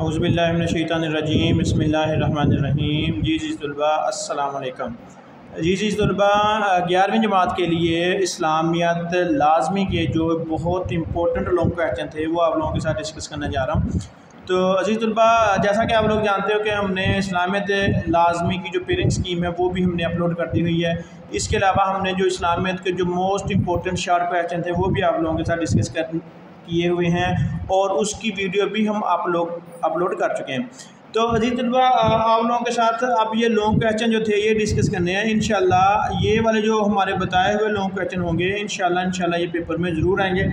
औज़ुबिल्लाहि मिनश्शैतानिर्रजीम बिस्मिल्लाहिर्रहमानिर्रहीम। जी तलबा अस्सलाम वालेकुम। जी तलबा 11वीं जमात के लिए इस्लामियत लाजमी के जो बहुत इंपॉर्टेंट लॉन्ग क्वेश्चन थे वो आप लोगों के साथ डिस्कस करने जा रहा हूँ। तो अजीज़ तलबा, जैसा कि आप लोग जानते हो कि हमने इस्लामियत लाजमी की जो पेयरिंग स्कीम है वो भी हमने अपलोड कर दी हुई है। इसके अलावा हमने जो इस्लामियत के जो मोस्ट इंपॉर्टेंट शॉर्ट क्वेश्चन थे वो भी आप लोगों के साथ डिस्कस किए हुए हैं और उसकी वीडियो भी हम आप लोग अपलोड कर चुके हैं। तो अजीज़ तलबा, आप लोगों के साथ अब ये लॉन्ग क्वेश्चन जो थे ये डिस्कस करने हैं। इंशाल्लाह ये वाले जो हमारे बताए हुए लॉन्ग क्वेश्चन होंगे इंशाल्लाह ये पेपर में ज़रूर आएंगे।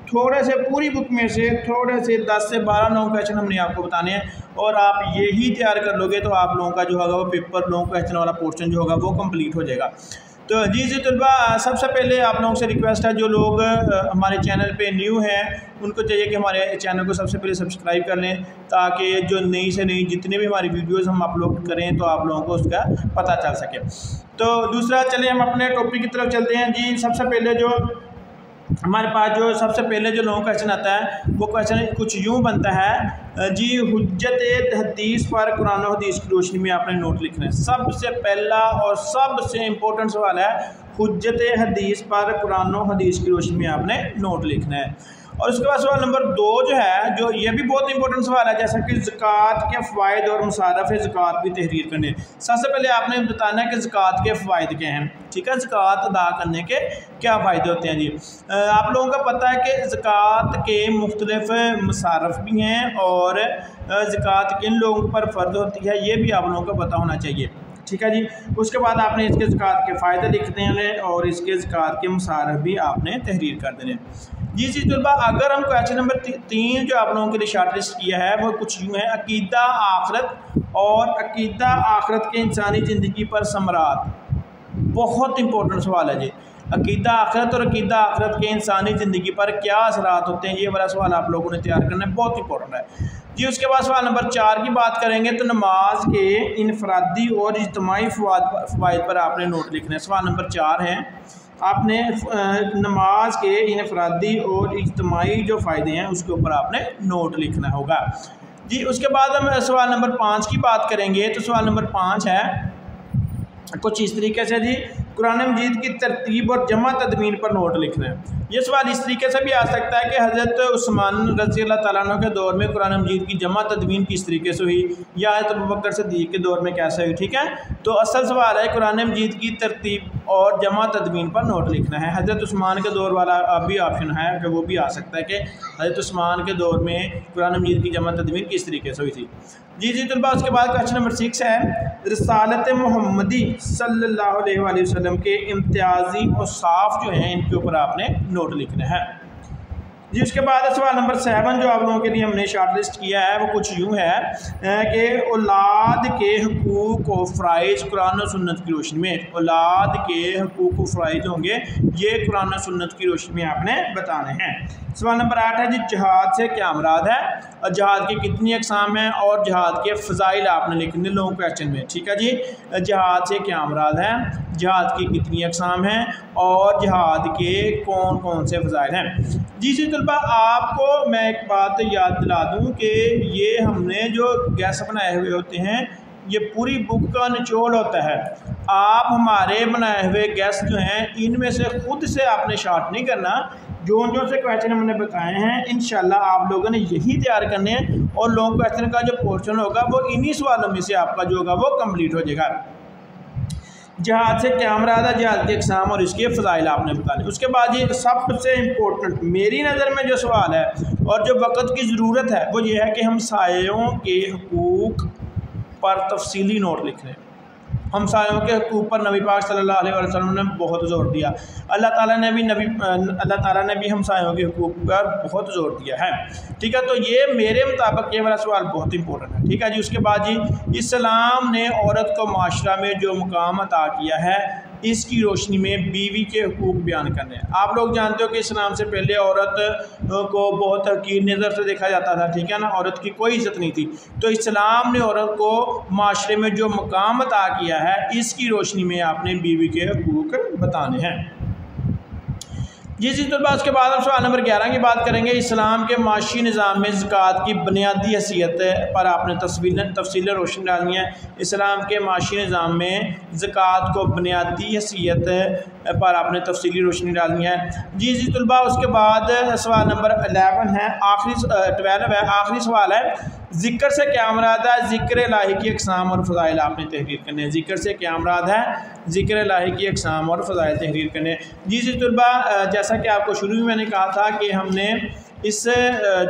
थोड़े से पूरी बुक में से थोड़े से 10 से 12 लॉन्ग क्वेश्चन हमने आपको बताने हैं और आप यही तैयार कर लोगे तो आप लोगों का जो होगा वो पेपर लॉन्ग क्वेश्चन वाला पोर्शन जो होगा वो कंप्लीट हो जाएगा। तो जी तलबा, सबसे पहले आप लोगों से रिक्वेस्ट है, जो लोग हमारे चैनल पे न्यू हैं उनको चाहिए कि हमारे चैनल को सबसे पहले सब्सक्राइब कर लें ताकि जो नई से नई जितने भी हमारी वीडियोस हम अपलोड करें तो आप लोगों को उसका पता चल सके। तो दूसरा, चलिए हम अपने टॉपिक की तरफ चलते हैं। जी, सबसे पहले जो हमारे पास जो सबसे पहले जो लॉन्ग क्वेश्चन आता है वो क्वेश्चन कुछ यूँ बनता है। जी, हुज्जत हदीस पर कुरान और हदीस की रोशनी में आपने नोट लिखना है। सबसे पहला और सबसे इम्पोर्टेंट सवाल है, हुज्जत हदीस पर कुरान और हदीस की रोशनी में आपने नोट लिखना है। और उसके बाद सवाल नंबर 2 जो है, जो ये भी बहुत इंपॉर्टेंट सवाल है, जैसा कि ज़कात के फ़वाइद और मुसारफ़ ज़कात भी तहरीर करने। सबसे पहले आपने बताना है कि ज़कात के फ़वाइद क्या हैं। ठीक है, ज़कात अदा करने के क्या फ़ायदे होते हैं। जी, आप लोगों का पता है कि ज़कात के मुख्तलिफ मुसारफ़ भी हैं और ज़कात किन लोगों पर फ़र्ज़ होती है ये भी आप लोगों को पता होना चाहिए। ठीक है जी, उसके बाद आपने इसके ज़कात के फ़ायदे लिखने हैं और इसके ज़कात के मुसारफ़ भी आपने तहरीर कर देने। जी तलबा, अगर हम क्वेश्चन नंबर 3 जो आप लोगों के लिए शॉर्ट लिस्ट किया है वो कुछ यूँ है, अकीदा आखिरत और अकीदा आखिरत के इंसानी ज़िंदगी पर समरात। बहुत इंपॉर्टेंट सवाल है जी, अकीदा आखिरत और अकीदा आखिरत के इंसानी ज़िंदगी पर क्या असरात होते हैं, ये वाला सवाल आप लोगों ने तैयार करना है, बहुत इंपॉर्टेंट है जी। उसके बाद सवाल नंबर 4 की बात करेंगे तो नमाज के इनफरादी और इज्तिमाई फ़वाइद पर आपने नोट लिखना है। सवाल नंबर 4 है, आपने नमाज के इनफरादी और इज्तिमाई जो फ़ायदे हैं उसके ऊपर आपने नोट लिखना होगा जी। उसके बाद हम सवाल नंबर 5 की बात करेंगे तो सवाल नंबर 5 है कुछ इस तरीके से जी, कुरान मजीद की तरतीब और जमा तदमीन पर नोट लिखना है। ये सवाल इस तरीके से भी आ सकता है कि हज़रत उस्मान रज़ी अल्लाह तआला अन्हु के दौर में कुरान मजीद की जमा तदमीन किस तरीके से हुई या हज़रत अबू बकर सिद्दीक़ के दौर में कैसे हुई। ठीक है, तो असल सवाल है कुरान मजीद की तरतीब और जमा तदमीन पर नोट लिखना है। हज़रत उस्मान के दौर वाला भी ऑप्शन है कि वो भी आ सकता है कि हज़रत उस्मान के दौर में कुरान मजीद की जमा तदमीन किस तरीके से हुई थी। जी तलबा, उसके बाद क्वेश्चन नंबर 6 है, रिसालत मोहम्मदी सल्लल्लाहु अलैहि वसल्लम के इम्तियाजी और साफ़ जो हैं इनके ऊपर आपने नोट लिखना है जी। उसके बाद सवाल नंबर 7 जो आप लोगों के लिए हमने शॉर्ट लिस्ट किया है वो कुछ यूँ है कि औलाद के हुकूक और फ़राइज़ कुरान और सुन्नत की रोशनी में, औलाद के हुकूक और फ़राइज़ होंगे ये कुरान और सुन्नत की रोशनी में आपने बताने हैं। सवाल नंबर 8 है जी, जहाद से क्या मुराद है और जहाद की कितनी अक़साम हैं और जहाद के फ़ज़ाइल आपने लिखने लॉन्ग क्वेश्चन में। ठीक है जी, जहाद से क्या मुराद है, जहाद की कितनी अक़साम हैं और जहाद के कौन कौन से फ़ज़ाइल हैं। जी तलबा, आपको मैं एक बात याद दिला दूँ कि ये हमने जो गैस बनाए हुए होते हैं ये पूरी बुक का निचोड़ होता है। आप हमारे बनाए हुए गैस जो हैं इनमें से खुद से आपने शॉर्ट नहीं करना, जो से क्वेश्चन हमने बताए हैं इंशाल्लाह आप लोगों ने यही तैयार करने हैं और लॉन्ग क्वेश्चन का जो पोर्शन होगा वो इन्हीं सवालों में से आपका जो होगा वो कंप्लीट हो जाएगा। जहाद से क्या मुराद है, जहाद के अक़साम और इसके फ़ज़ाइल आपने बताने। उसके बाद ये सबसे इम्पोर्टेंट मेरी नज़र में जो सवाल है और जो वक़्त की ज़रूरत है वो ये है कि हमसायों के हुकूक पर तफसीली नोट लिख लें। हमसायों के हुकूक पर नबी पाक सल्लल्लाहु अलैहि वसल्लम ने बहुत ज़ोर दिया, अल्लाह ताला ने भी हमसायों के हुकूक पर बहुत ज़ोर दिया है। ठीक है, तो ये मेरे मुताबिक ये वाला सवाल बहुत इंपॉर्टेंट है। ठीक है जी, उसके बाद जी, इस्लाम ने औरत को माशरा में जो मुकाम अता किया है इसकी रोशनी में बीवी के हुकूक बयान करने हैं। आप लोग जानते हो कि इस्लाम से पहले औरत को बहुत हकीर नज़र से देखा जाता था। ठीक है ना, औरत की कोई इज़्ज़त नहीं थी। तो इस्लाम ने औरत को माशरे में जो मुकाम अता किया है इसकी रोशनी में आपने बीवी के हुकूक बताने हैं। जी तलबा, उसके बाद हम सवाल नंबर 11 की बात करेंगे। इस्लाम के माशी निज़ाम में ज़कात की बुनियादी हैसियत पर आपने तफसीलें रोशनी डालनी है। इस्लाम के माशी निज़ाम में ज़कात को बुनियादी हैसियत पर आपने तफसीली रोशनी डालनी है। जी तलबा, उसके बाद सवाल नंबर 11 है, आखिरी 12 है, आखिरी सवाल है। ज़िक्र से क्या मुराद है? ज़िक्र इलाही की अक़साम और फ़ज़ाइल आपने तहरीर करने हैं। ज़िक्र से क्या मुराद है? ज़िक्र इलाही की अक़साम और फ़ज़ाइल तहरीर करने। जी तलबा, जैसा कि आपको शुरू में मैंने कहा था कि हमने इस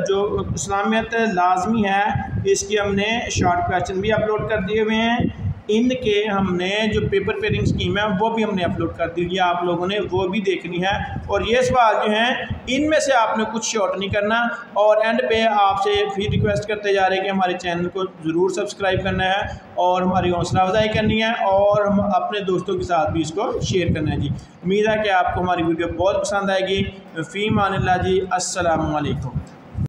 जो इस्लामियत लाजमी है इसकी हमने शॉर्ट क्वेश्चन भी अपलोड कर दिए हुए हैं। इनके हमने जो पेपर पेयरिंग स्कीम है वो भी हमने अपलोड कर दी है, आप लोगों ने वो भी देखनी है। और ये सवाल जो हैं इनमें से आपने कुछ शॉर्ट नहीं करना, और एंड पे आपसे फिर रिक्वेस्ट करते जा रहे हैं कि हमारे चैनल को ज़रूर सब्सक्राइब करना है और हमारी हौसला अफजाई करनी है और हम अपने दोस्तों के साथ भी इसको शेयर करना है। जी, उम्मीद है कि आपको हमारी वीडियो बहुत पसंद आएगी। फ़ी मानिल्लाह जी, अस्सलामु अलैकुम।